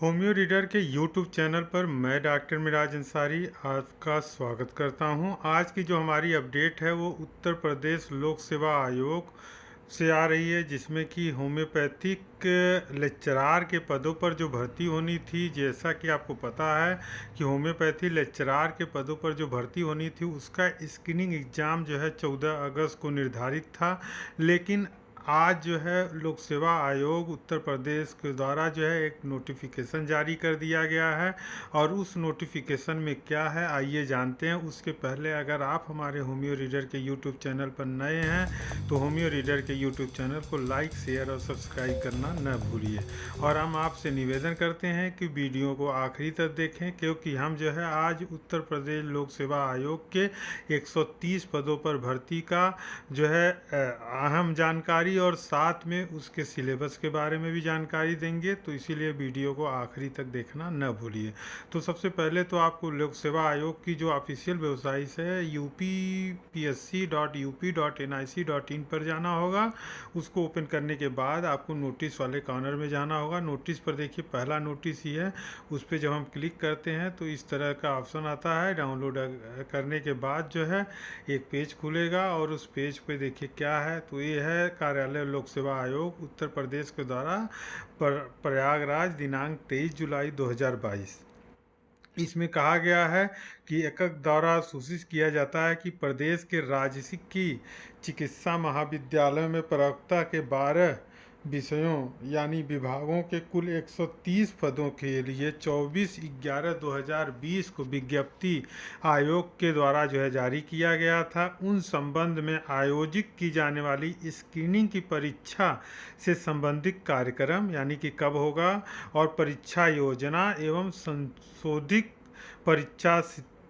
Homeo reader के YouTube channel पर मैं डॉक्टर मिराज अंसारी आपका स्वागत करता हूं। आज की जो हमारी अपडेट है वो उत्तर प्रदेश लोक सेवा आयोग से आ रही है, जिसमें कि होम्योपैथिक लेक्चरार के पदों पर जो भर्ती होनी थी, जैसा कि आपको पता है कि होम्योपैथी लेक्चरार के पदों पर जो भर्ती होनी थी उसका स्क्रीनिंग एग्ज़ाम जो है 14 अगस्त को निर्धारित था। लेकिन आज जो है लोक सेवा आयोग उत्तर प्रदेश के द्वारा जो है एक नोटिफिकेशन जारी कर दिया गया है। और उस नोटिफिकेशन में क्या है आइए जानते हैं। उसके पहले अगर आप हमारे होम्यो रीडर के यूट्यूब चैनल पर नए हैं तो होम्यो रीडर के यूट्यूब चैनल को लाइक, शेयर और सब्सक्राइब करना न भूलिए। और हम आपसे निवेदन करते हैं कि वीडियो को आखिरी तक देखें, क्योंकि हम जो है आज उत्तर प्रदेश लोक सेवा आयोग के 130 पदों पर भर्ती का जो है अहम जानकारी और साथ में उसके सिलेबस के बारे में भी जानकारी देंगे, तो इसीलिए वीडियो को आखिरी तक देखना न भूलिए। तो सबसे पहले तो आपको लोक सेवा आयोग की जो ऑफिशियल वेबसाइट है upsc.up.nic.in पर जाना होगा। उसको ओपन करने के बाद आपको नोटिस वाले कॉर्नर में जाना होगा। नोटिस पर देखिए पहला नोटिस ही है, उस पर जब हम क्लिक करते हैं तो इस तरह का ऑप्शन आता है। डाउनलोड करने के बाद जो है एक पेज खुलेगा और उस पेज पे देखिए क्या है, तो ये है कार्यालय लोक सेवा आयोग उत्तर प्रदेश के द्वारा प्रयागराज दिनांक 23 जुलाई 2022। इसमें कहा गया है कि एकक द्वारा सूचित किया जाता है कि प्रदेश के राजकीय चिकित्सा महाविद्यालयों में प्रवक्ता के 12 विषयों यानी विभागों के कुल 130 पदों के लिए 24/11/2020 को विज्ञप्ति आयोग के द्वारा जो है जारी किया गया था। उन संबंध में आयोजित की जाने वाली स्क्रीनिंग की परीक्षा से संबंधित कार्यक्रम यानी कि कब होगा और परीक्षा योजना एवं संशोधित परीक्षा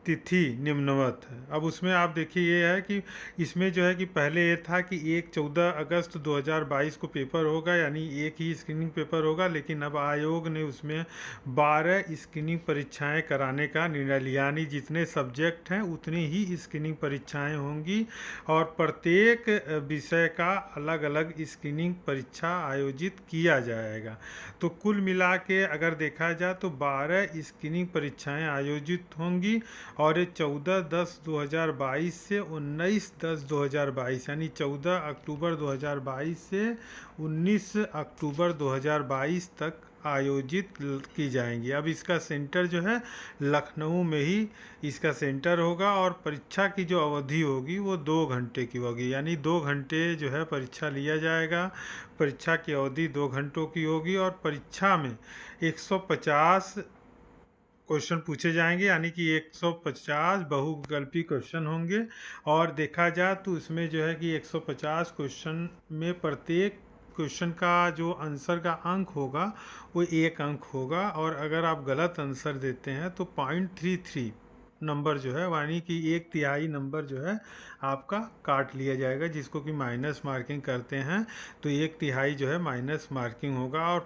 तिथि निम्नवत है। अब उसमें आप देखिए ये है कि इसमें जो है कि पहले ये था कि 14 अगस्त 2022 को पेपर होगा, यानी एक ही स्क्रीनिंग पेपर होगा, लेकिन अब आयोग ने उसमें 12 स्क्रीनिंग परीक्षाएं कराने का निर्णय लिया, यानी जितने सब्जेक्ट हैं उतनी ही स्क्रीनिंग परीक्षाएं होंगी और प्रत्येक विषय का अलग अलग स्क्रीनिंग परीक्षा आयोजित किया जाएगा। तो कुल मिला के अगर देखा जाए तो 12 स्क्रीनिंग परीक्षाएं आयोजित होंगी और ये 14/10/2022 से 19/10/2022 यानी 14 अक्टूबर 2022 से 19 अक्टूबर 2022 तक आयोजित की जाएंगी। अब इसका सेंटर जो है लखनऊ में ही इसका सेंटर होगा और परीक्षा की जो अवधि होगी वो 2 घंटे की होगी, यानी 2 घंटे जो है परीक्षा लिया जाएगा। परीक्षा की अवधि 2 घंटों की होगी और परीक्षा में 150 क्वेश्चन पूछे जाएंगे, यानी कि 150 बहुविकल्पी क्वेश्चन होंगे। और देखा जाए तो इसमें जो है कि 150 क्वेश्चन में प्रत्येक क्वेश्चन का जो आंसर का अंक होगा वो 1 अंक होगा और अगर आप गलत आंसर देते हैं तो 0.33 नंबर जो है यानी कि 1/3 नंबर जो है आपका काट लिया जाएगा, जिसको कि माइनस मार्किंग करते हैं। तो 1/3 जो है माइनस मार्किंग होगा और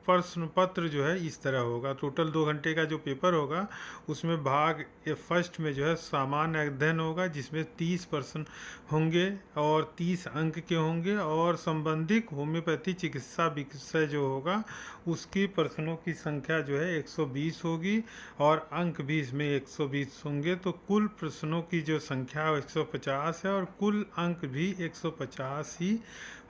प्रश्न पत्र जो है इस तरह होगा। टोटल 2 घंटे का जो पेपर होगा उसमें भाग फर्स्ट में जो है सामान्य अध्ययन होगा, जिसमें 30 प्रश्न होंगे और 30 अंक के होंगे और संबंधित होम्योपैथी चिकित्सा विषय जो होगा उसकी प्रश्नों की संख्या जो है 120 होगी और अंक भी इसमें 120 होंगे। तो कुल प्रश्नों की जो संख्या 150 है और कुल अंक भी 150 ही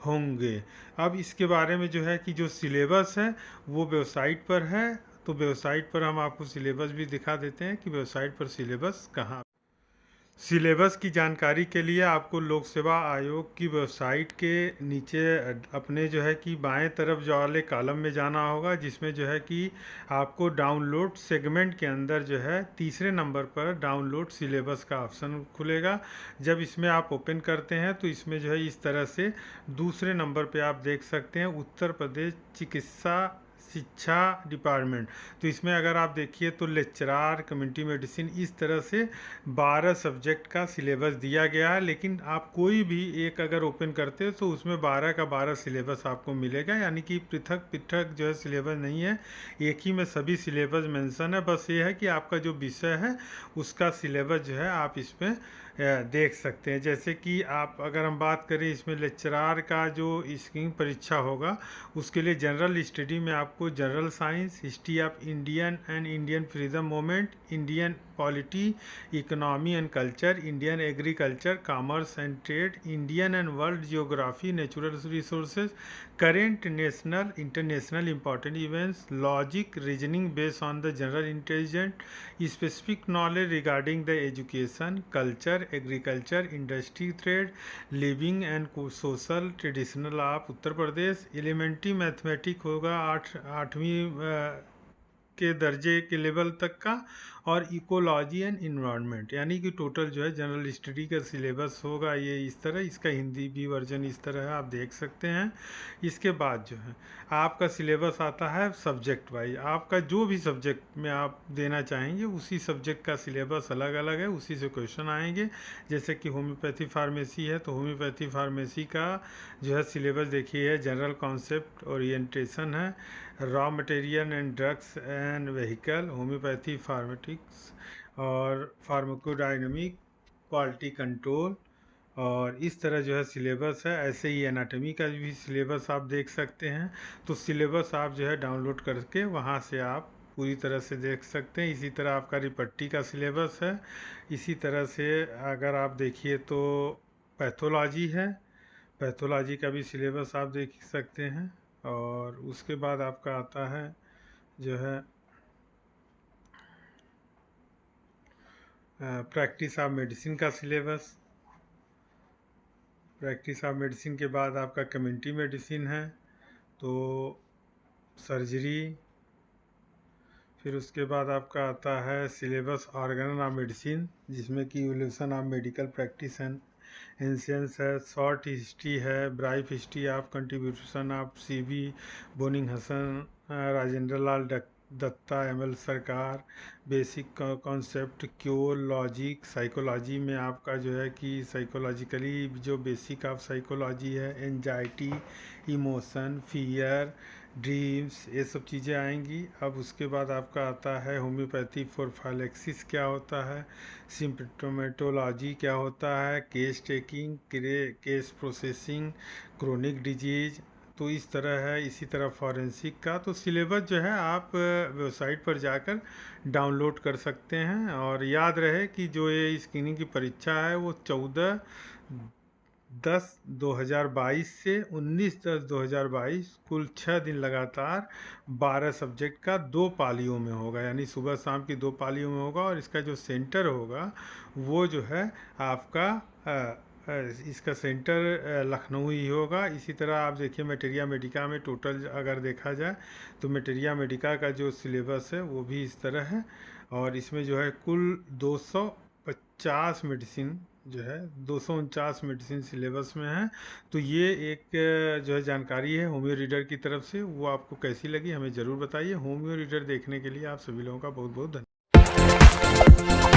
होंगे। अब इसके बारे में जो है कि जो सिलेबस है वो वेबसाइट पर है, तो वेबसाइट पर हम आपको सिलेबस भी दिखा देते हैं कि वेबसाइट पर सिलेबस कहाँ। सिलेबस की जानकारी के लिए आपको लोक सेवा आयोग की वेबसाइट के नीचे अपने जो है कि बाएं तरफ जो वाले कॉलम में जाना होगा, जिसमें जो है कि आपको डाउनलोड सेगमेंट के अंदर जो है तीसरे नंबर पर डाउनलोड सिलेबस का ऑप्शन खुलेगा। जब इसमें आप ओपन करते हैं तो इसमें जो है इस तरह से दूसरे नंबर पे आप देख सकते हैं उत्तर प्रदेश चिकित्सा शिक्षा डिपार्टमेंट। तो इसमें अगर आप देखिए तो लेक्चरार, कम्युनिटी मेडिसिन, इस तरह से 12 सब्जेक्ट का सिलेबस दिया गया है। लेकिन आप कोई भी एक अगर ओपन करते हो तो उसमें 12 का 12 सिलेबस आपको मिलेगा, यानी कि पृथक पृथक जो है सिलेबस नहीं है, एक ही में सभी सिलेबस मेंशन है। बस ये है कि आपका जो विषय है उसका सिलेबस जो है आप इसमें देख सकते हैं। जैसे कि आप अगर हम बात करें इसमें लेक्चरार का जो स्क्रीनिंग परीक्षा होगा, उसके लिए जनरल स्टडी में आपको general science, history of Indian and Indian freedom movement, Indian polity, economy and culture, Indian agriculture, commerce and trade, Indian and world geography, natural resources, current national international important events, logic reasoning based on the general intelligent, specific knowledge regarding the education, culture, agriculture, industry, trade, living and social, traditional of Uttar Pradesh. Elementary mathematic होगा 8वीं के दर्जे के level तक का, और ecology and environment, यानी कि टोटल जो है जनरल स्टडी का सिलेबस होगा ये इस तरह। इसका हिंदी भी वर्जन इस तरह है, आप देख सकते हैं। इसके बाद जो है आपका सिलेबस आता है सब्जेक्ट वाइज, आपका जो भी सब्जेक्ट में आप देना चाहेंगे उसी सब्जेक्ट का सिलेबस अलग अलग है, उसी से क्वेश्चन आएंगे। जैसे कि होम्योपैथी फार्मेसी है तो होम्योपैथी फार्मेसी का जो है सिलेबस देखिए है, जनरल कॉन्सेप्ट ओरिएंटेशन है, raw material and drugs and vehicle, homeopathy pharmaceutics और फार्माकोडायनामिक, क्वालिटी कंट्रोल, और इस तरह जो है सिलेबस है। ऐसे ही एनाटॉमी का भी सिलेबस आप देख सकते हैं। तो सिलेबस आप जो है डाउनलोड करके वहाँ से आप पूरी तरह से देख सकते हैं। इसी तरह आपका रिपट्टी का सिलेबस है। इसी तरह से अगर आप देखिए तो पैथोलॉजी है, पैथोलॉजी का भी सिलेबस आप देख सकते हैं। और उसके बाद आपका आता है जो है प्रैक्टिस ऑफ मेडिसिन का सिलेबस। प्रैक्टिस ऑफ मेडिसिन के बाद आपका कम्युनिटी मेडिसिन है, तो सर्जरी। फिर उसके बाद आपका आता है सिलेबस ऑर्गन ऑफ मेडिसिन, जिसमें कि evolution of medical practice and ancients है, शॉर्ट हिस्ट्री है, brief history of contribution of CV Boenninghausen, Rajendra Lal Dutta, ML Sarkar, basic concept, cure, logic, psychology में आपका जो है कि साइकोलॉजिकली जो बेसिक ऑफ साइकोलॉजी है, एंजाइटी, इमोशन, फियर, ड्रीम्स, ये सब चीज़ें आएंगी। अब उसके बाद आपका आता है होम्योपैथी प्रोफाइलैक्सिस क्या होता है, सिम्पटोमेटोलॉजी क्या होता है, case taking, case processing, chronic disease, तो इस तरह है। इसी तरह फॉरेंसिक का तो सिलेबस जो है आप वेबसाइट पर जाकर डाउनलोड कर सकते हैं। और याद रहे कि जो ये स्क्रीनिंग की परीक्षा है वो 14/10/2022 से 19/10/2022 कुल 6 दिन लगातार 12 सब्जेक्ट का 2 पालियों में होगा, यानी सुबह शाम की 2 पालियों में होगा। और इसका जो सेंटर होगा वो जो है आपका इसका सेंटर लखनऊ ही होगा। इसी तरह आप देखिए मटेरिया मेडिका में टोटल अगर देखा जाए तो मटेरिया मेडिका का जो सिलेबस है वो भी इस तरह है। और इसमें जो है कुल 250 मेडिसिन जो है 249 मेडिसिन सिलेबस में है। तो ये एक जो है जानकारी है होम्यो रीडर की तरफ से, वो आपको कैसी लगी हमें ज़रूर बताइए। होम्यो रीडर देखने के लिए आप सभी लोगों का बहुत बहुत धन्यवाद।